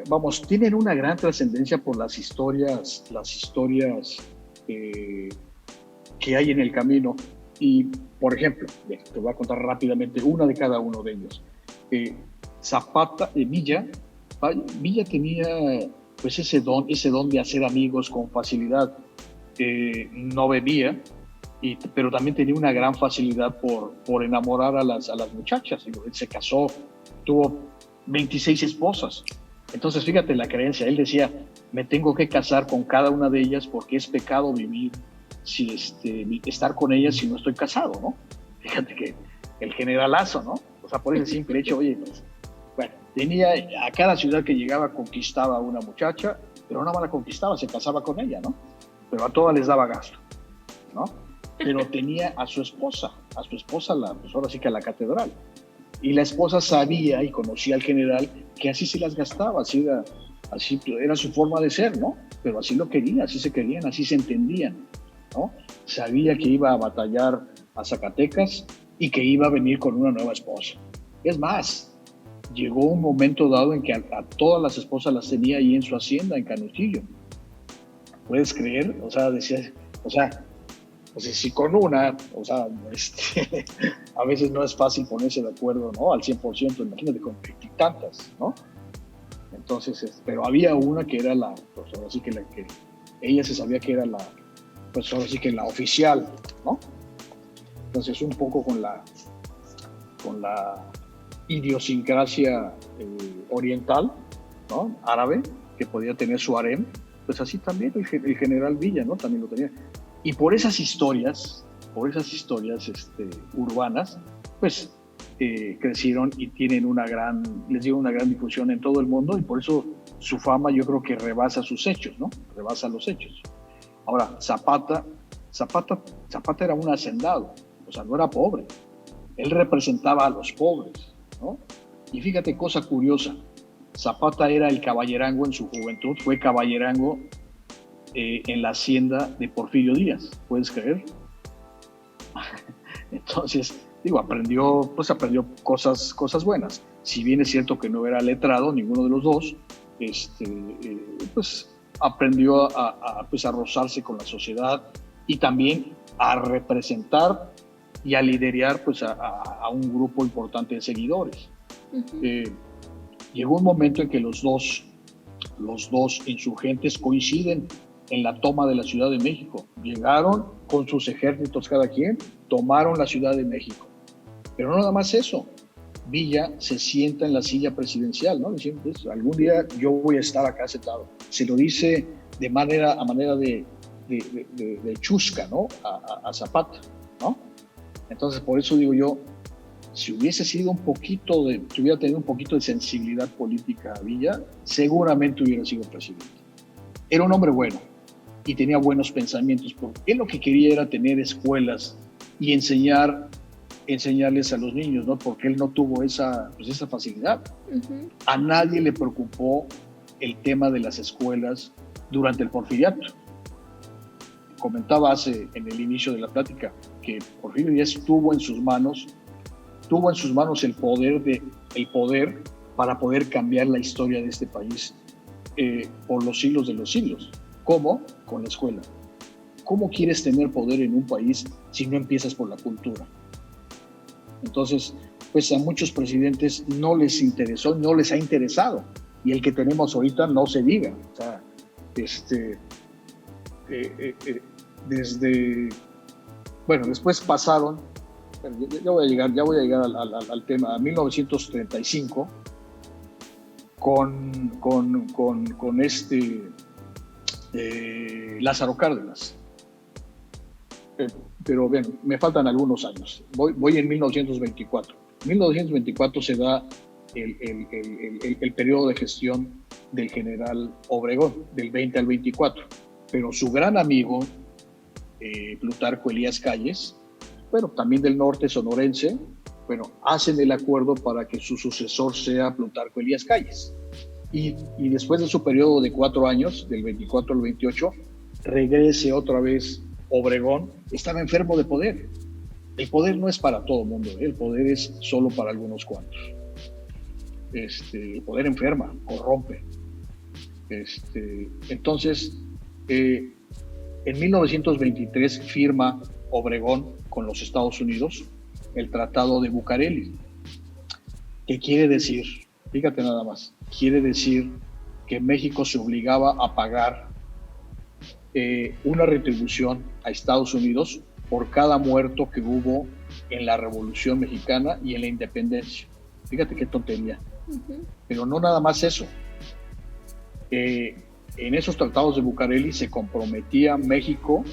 vamos, tienen una gran trascendencia por las historias que hay en el camino. Y, por ejemplo, te voy a contar rápidamente una de cada uno de ellos. Villa tenía pues ese don de hacer amigos con facilidad. No bebía, pero también tenía una gran facilidad por enamorar a las muchachas. Él se casó, tuvo 26 esposas. Entonces, fíjate la creencia. Él decía, me tengo que casar con cada una de ellas porque es pecado estar con ellas si no estoy casado, ¿no? Fíjate que el generalazo, ¿no? O sea, por ese simple hecho, oye, pues, bueno, a cada ciudad que llegaba conquistaba a una muchacha, pero no la conquistaba, se casaba con ella, ¿no? Pero a todas les daba gasto, ¿no? Pero tenía a su esposa, pues ahora sí que a la catedral. Y la esposa sabía y conocía al general que así se las gastaba, así era su forma de ser, ¿no? Pero así lo quería, así se querían, así se entendían, ¿no? Sabía que iba a batallar a Zacatecas y que iba a venir con una nueva esposa. Es más, llegó un momento dado en que a todas las esposas las tenía ahí en su hacienda, en Canutillo. ¿Puedes creer? O sea, decía, si con una, a veces no es fácil ponerse de acuerdo, ¿no? Al 100%, imagínate con tantas, ¿no? Entonces, pero había una que era pues ahora sí que ella se sabía que era pues ahora sí que la oficial, ¿no? Entonces, un poco con la idiosincrasia oriental, ¿no? Árabe, que podía tener su harem, pues así también el general Villa, ¿no? También lo tenía. Y por esas historias urbanas, pues crecieron y les dieron una gran difusión en todo el mundo, y por eso su fama yo creo que rebasa sus hechos, ¿no? Rebasa los hechos. Ahora, Zapata era un hacendado, o sea, no era pobre. Él representaba a los pobres, ¿no? Y fíjate, cosa curiosa, Zapata era el caballerango en su juventud, fue caballerango en la hacienda de Porfirio Díaz, ¿puedes creer? Entonces, digo, aprendió cosas buenas. Si bien es cierto que no era letrado, ninguno de los dos, pues aprendió pues a rozarse con la sociedad y también a representar y a liderar pues a un grupo importante de seguidores. Uh-huh. Llegó un momento en que los dos insurgentes coinciden en la toma de la Ciudad de México. Llegaron con sus ejércitos cada quien, tomaron la Ciudad de México. Pero no nada más eso. Villa se sienta en la silla presidencial, ¿no? Diciendo, pues, algún día yo voy a estar acá sentado. Se lo dice a manera de chusca, ¿no? A Zapata, ¿no? Entonces, por eso digo yo, si hubiese sido si hubiera tenido un poquito de sensibilidad política a Villa, seguramente hubiera sido presidente. Era un hombre bueno y tenía buenos pensamientos, porque él lo que quería era tener escuelas y enseñarles a los niños, ¿no? Porque él no tuvo esa facilidad. Uh-huh. A nadie le preocupó el tema de las escuelas durante el Porfiriato. Comentaba en el inicio de la plática que Porfirio Díaz tuvo en sus manos el poder para poder cambiar la historia de este país por los siglos de los siglos. ¿Cómo? Con la escuela. ¿Cómo quieres tener poder en un país si no empiezas por la cultura? Entonces, pues a muchos presidentes no les interesó, no les ha interesado. Y el que tenemos ahorita no se diga. O sea, después pasaron, ya voy a llegar al tema, a 1935, con Lázaro Cárdenas. Pero bien, me faltan algunos años. Voy en 1924. En 1924 se da el periodo de gestión del general Obregón, del 20 al 24. Pero su gran amigo, Plutarco Elías Calles, también del norte sonorense, hacen el acuerdo para que su sucesor sea Plutarco Elías Calles. Y después de su periodo de 4 años, del 24 al 28, regrese otra vez Obregón. Estaba enfermo de poder. El poder no es para todo el mundo, el poder es solo para algunos cuantos. El poder enferma, corrompe. Entonces, en 1923 firma Obregón con los Estados Unidos el Tratado de Bucareli. ¿Qué quiere decir? Fíjate nada más. Quiere decir que México se obligaba a pagar una retribución a Estados Unidos por cada muerto que hubo en la Revolución Mexicana y en la Independencia. Fíjate qué tontería. Uh-huh. Pero no nada más eso. En esos tratados de Bucareli se comprometía México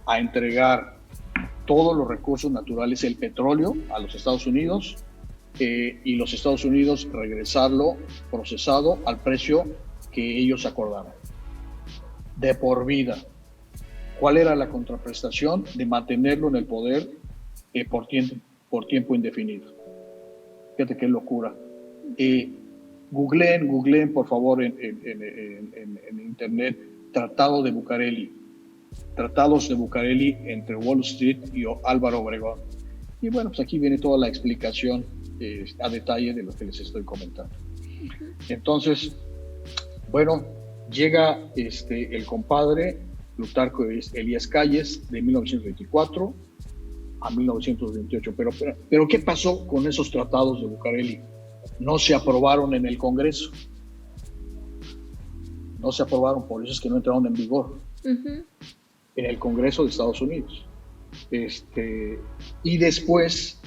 a entregar todos los recursos naturales, el petróleo, a los Estados Unidos, y los Estados Unidos regresarlo procesado al precio que ellos acordaran. De por vida. ¿Cuál era la contraprestación? De mantenerlo en el poder por tiempo indefinido. Fíjate qué locura. Googleen por favor en internet Tratados de Bucareli entre Wall Street y Álvaro Obregón. Y bueno, pues aquí viene toda la explicación a detalle de lo que les estoy comentando. Entonces, bueno, llega el compadre Plutarco Elías Calles de 1924 a 1928. Pero ¿qué pasó con esos tratados de Bucareli? No se aprobaron en el Congreso. No se aprobaron, por eso es que no entraron en vigor. Uh-huh. En el Congreso de Estados Unidos. Y después,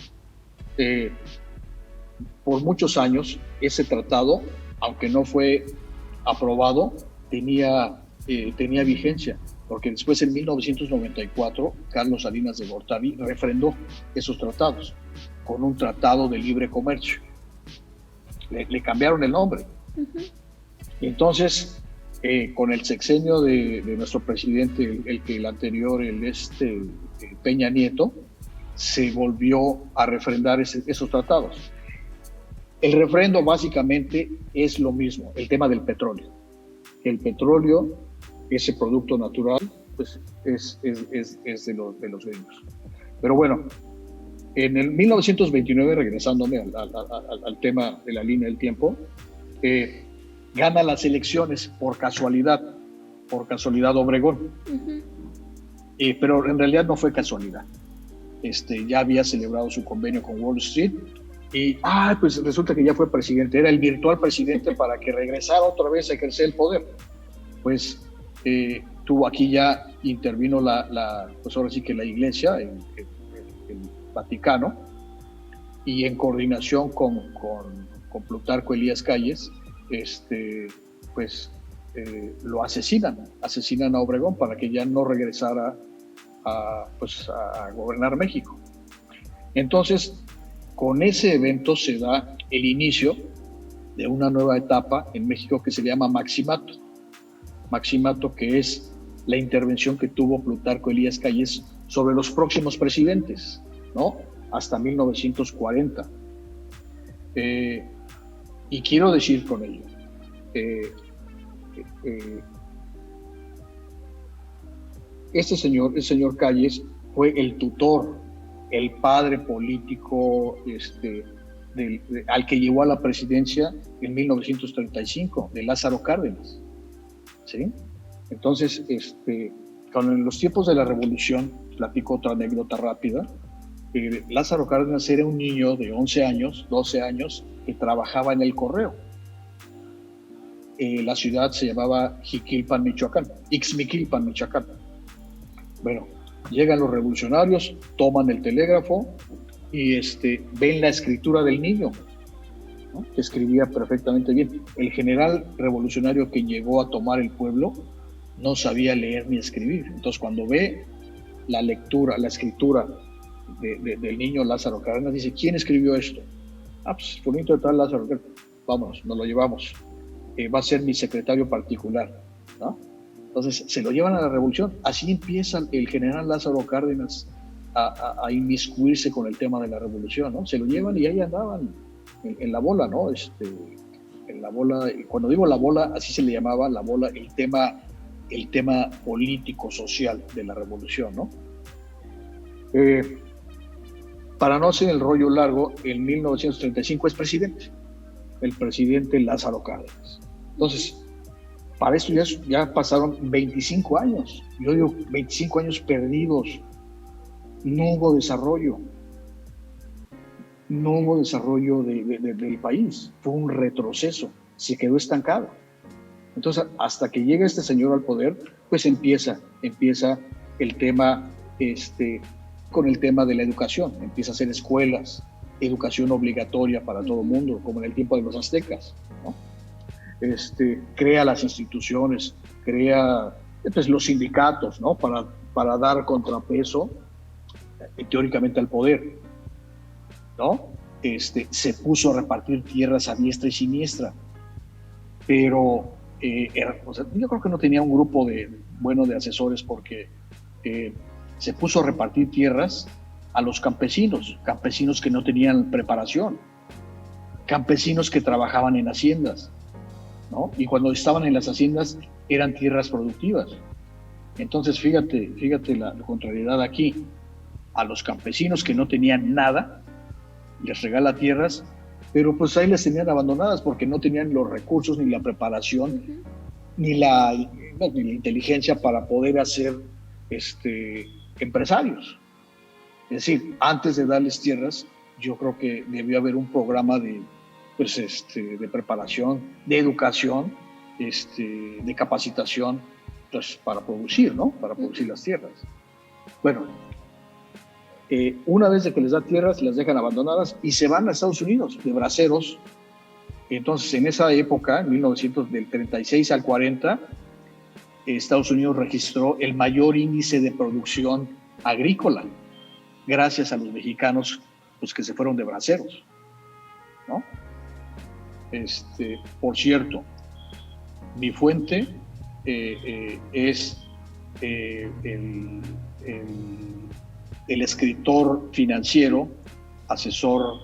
por muchos años, ese tratado, aunque no fue aprobado, tenía vigencia, porque después en 1994 Carlos Salinas de Gortari refrendó esos tratados con un tratado de libre comercio. Le cambiaron el nombre. Uh-huh. Entonces, con el sexenio de nuestro presidente, el anterior, Peña Nieto, se volvió a refrendar esos tratados. El referendo básicamente es lo mismo, el tema del petróleo. El petróleo, ese producto natural, pues es de los gringos. Pero bueno, en el 1929, regresándome al tema de la línea del tiempo, gana las elecciones por casualidad Obregón. Pero en realidad no fue casualidad. Ya había celebrado su convenio con Wall Street y pues resulta que ya fue presidente, era el virtual presidente para que regresara otra vez a ejercer el poder. Pues tuvo aquí ya intervino pues ahora sí que la iglesia, el Vaticano, y en coordinación con Plutarco Elías Calles, pues lo asesinan a Obregón para que ya no regresara a gobernar México. Entonces, con ese evento se da el inicio de una nueva etapa en México que se llama Maximato. Maximato, que es la intervención que tuvo Plutarco Elías Calles sobre los próximos presidentes, ¿no? Hasta 1940. Y quiero decir con ello, el señor Calles fue el tutor, el padre político al que llevó a la presidencia en 1935, de Lázaro Cárdenas, ¿sí? Entonces, en los tiempos de la Revolución, platico otra anécdota rápida. Lázaro Cárdenas era un niño de 11 años, 12 años, que trabajaba en el correo. La ciudad se llamaba Ixmiquilpan, Michoacán. Bueno, llegan los revolucionarios, toman el telégrafo y ven la escritura del niño, ¿no? Que escribía perfectamente bien. El general revolucionario que llegó a tomar el pueblo no sabía leer ni escribir. Entonces, cuando ve la escritura del niño Lázaro Cárdenas, dice: ¿quién escribió esto? Pues bonito de tal Lázaro Cárdenas. Vámonos, nos lo llevamos. Va a ser mi secretario particular, ¿no? Entonces se lo llevan a la revolución. Así empieza el general Lázaro Cárdenas a inmiscuirse con el tema de la revolución, ¿no? Se lo llevan y ahí andaban en la bola, ¿no? En la bola, cuando digo la bola, así se le llamaba la bola, el tema político social de la revolución, ¿no? Para no hacer el rollo largo, en 1935 es presidente, el presidente Lázaro Cárdenas. Entonces, para esto ya pasaron 25 años. Yo digo 25 años perdidos. No hubo desarrollo. No hubo desarrollo del país. Fue un retroceso. Se quedó estancado. Entonces, hasta que llega este señor al poder, pues empieza el tema, con el tema de la educación. Empieza a hacer escuelas, educación obligatoria para todo el mundo, como en el tiempo de los aztecas, ¿no? Crea las instituciones, crea pues, los sindicatos, ¿no? Para dar contrapeso teóricamente al poder, ¿no? Se puso a repartir tierras a diestra y siniestra, pero yo creo que no tenía un grupo bueno de asesores, porque se puso a repartir tierras a los campesinos que no tenían preparación, campesinos que trabajaban en haciendas, ¿no? Y cuando estaban en las haciendas eran tierras productivas. Entonces, fíjate la contrariedad aquí. A los campesinos que no tenían nada, les regala tierras, pero pues ahí les tenían abandonadas porque no tenían los recursos, ni la preparación, ni la inteligencia para poder hacer empresarios. Es decir, antes de darles tierras, yo creo que debió haber un programa de preparación, de educación, de capacitación, pues, para producir, ¿no? Para producir las tierras. Bueno, una vez de que les da tierras, las dejan abandonadas y se van a Estados Unidos de braceros. Entonces, en esa época, en 1936 al 40, Estados Unidos registró el mayor índice de producción agrícola, gracias a los mexicanos, pues, que se fueron de braceros, ¿no? Por cierto, mi fuente es el escritor financiero, asesor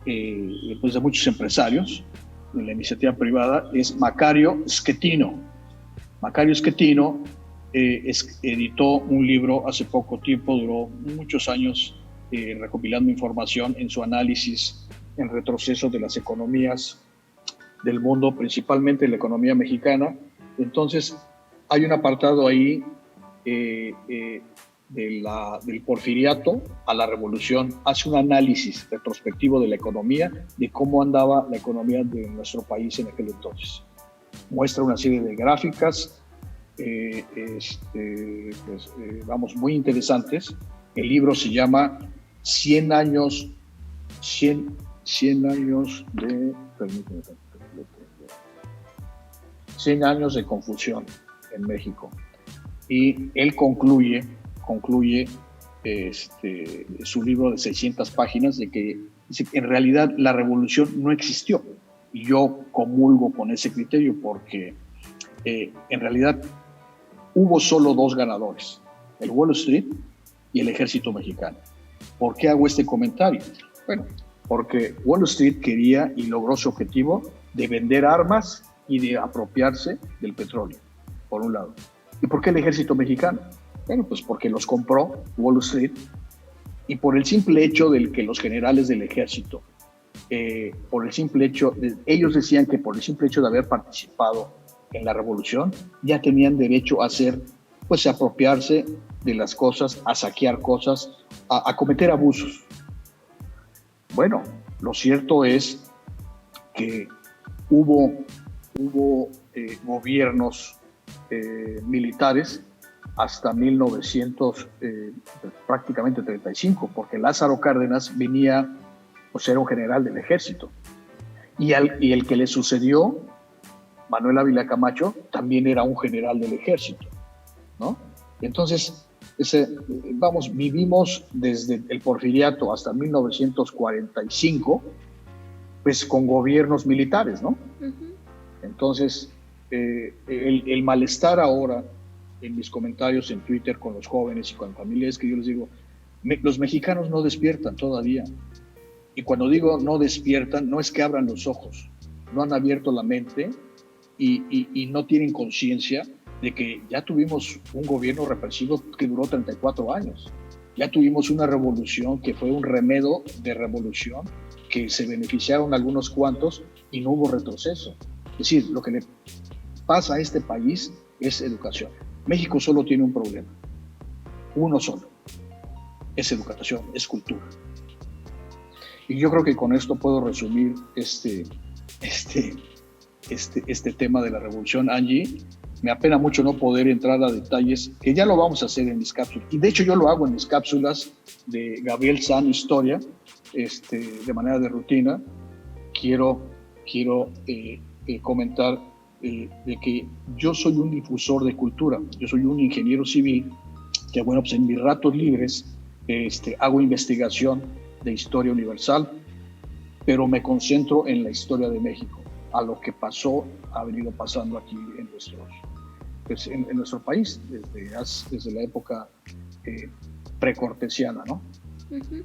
pues de muchos empresarios de la iniciativa privada, es Macario Schettino. Macario Schettino editó un libro hace poco tiempo, duró muchos años recopilando información en su análisis en retroceso de las economías del mundo, principalmente la economía mexicana. Entonces, hay un apartado ahí del porfiriato a la revolución, hace un análisis retrospectivo de la economía, de cómo andaba la economía de nuestro país en aquel entonces. Muestra una serie de gráficas, vamos, muy interesantes. El libro se llama 100 años, 100 años de... Permíteme, 100 años de confusión en México. Y él concluye su libro de 600 páginas de que en realidad la revolución no existió. Y yo comulgo con ese criterio porque en realidad hubo solo dos ganadores, el Wall Street y el ejército mexicano. ¿Por qué hago este comentario? Bueno, porque Wall Street quería y logró su objetivo de vender armas y de apropiarse del petróleo, por un lado. ¿Y por qué el ejército mexicano? Bueno, pues porque los compró Wall Street y por el simple hecho de que los generales del ejército, por el simple hecho, ellos decían que por el simple hecho de haber participado en la revolución, ya tenían derecho a hacer, pues a apropiarse de las cosas, a saquear cosas, a cometer abusos. Bueno, lo cierto es que hubo gobiernos militares hasta 1900, prácticamente 35, porque Lázaro Cárdenas venía, pues era un general del ejército. Y el que le sucedió, Manuel Ávila Camacho, también era un general del ejército, ¿no? Entonces, vivimos desde el porfiriato hasta 1945, pues con gobiernos militares, ¿no? Uh-huh. Entonces, el malestar ahora en mis comentarios en Twitter con los jóvenes y con familias, que yo les digo, los mexicanos no despiertan todavía. Y cuando digo no despiertan, no es que abran los ojos, no han abierto la mente y no tienen conciencia de que ya tuvimos un gobierno represivo que duró 34 años. Ya tuvimos una revolución que fue un remedo de revolución, que se beneficiaron algunos cuantos y no hubo retroceso. Es decir, lo que le pasa a este país es educación. México solo tiene un problema, uno solo, es educación, es cultura. Y yo creo que con esto puedo resumir este tema de la revolución, Angie. Me apena mucho no poder entrar a detalles, que ya lo vamos a hacer en mis cápsulas. Y de hecho yo lo hago en mis cápsulas de Gabriel San Historia, de manera de rutina. Quiero comentar de que yo soy un difusor de cultura. Yo soy un ingeniero civil que, bueno, pues en mis ratos libres hago investigación de historia universal, pero me concentro en la historia de México, a lo que ha venido pasando aquí en nuestro país, desde la época precortesiana, ¿no? Uh-huh.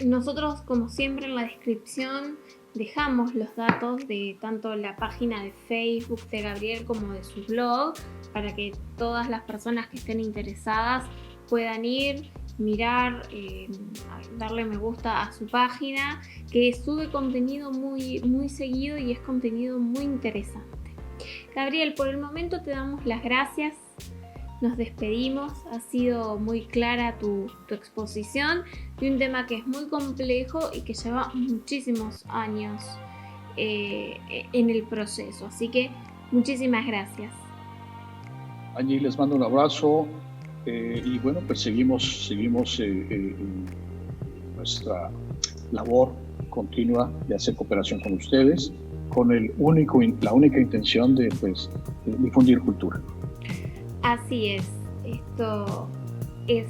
Nosotros, como siempre, en la descripción dejamos los datos de tanto la página de Facebook de Gabriel como de su blog, para que todas las personas que estén interesadas puedan ir, mirar, darle me gusta a su página, que sube contenido muy, muy seguido y es contenido muy interesante. Gabriel, por el momento te damos las gracias, nos despedimos, ha sido muy clara tu exposición de un tema que es muy complejo y que lleva muchísimos años en el proceso, así que muchísimas gracias. Allí les mando un abrazo y bueno, pues seguimos nuestra labor continua de hacer cooperación con ustedes, con la única intención de difundir cultura. Así es, esto es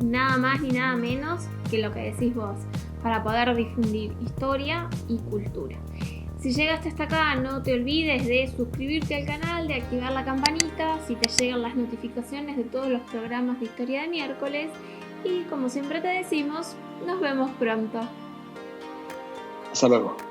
nada más ni nada menos que lo que decís vos, para poder difundir historia y cultura. Si llegaste hasta acá, no te olvides de suscribirte al canal, de activar la campanita, si te llegan las notificaciones de todos los programas de Historia de Miércoles, y como siempre te decimos, nos vemos pronto. Hasta luego.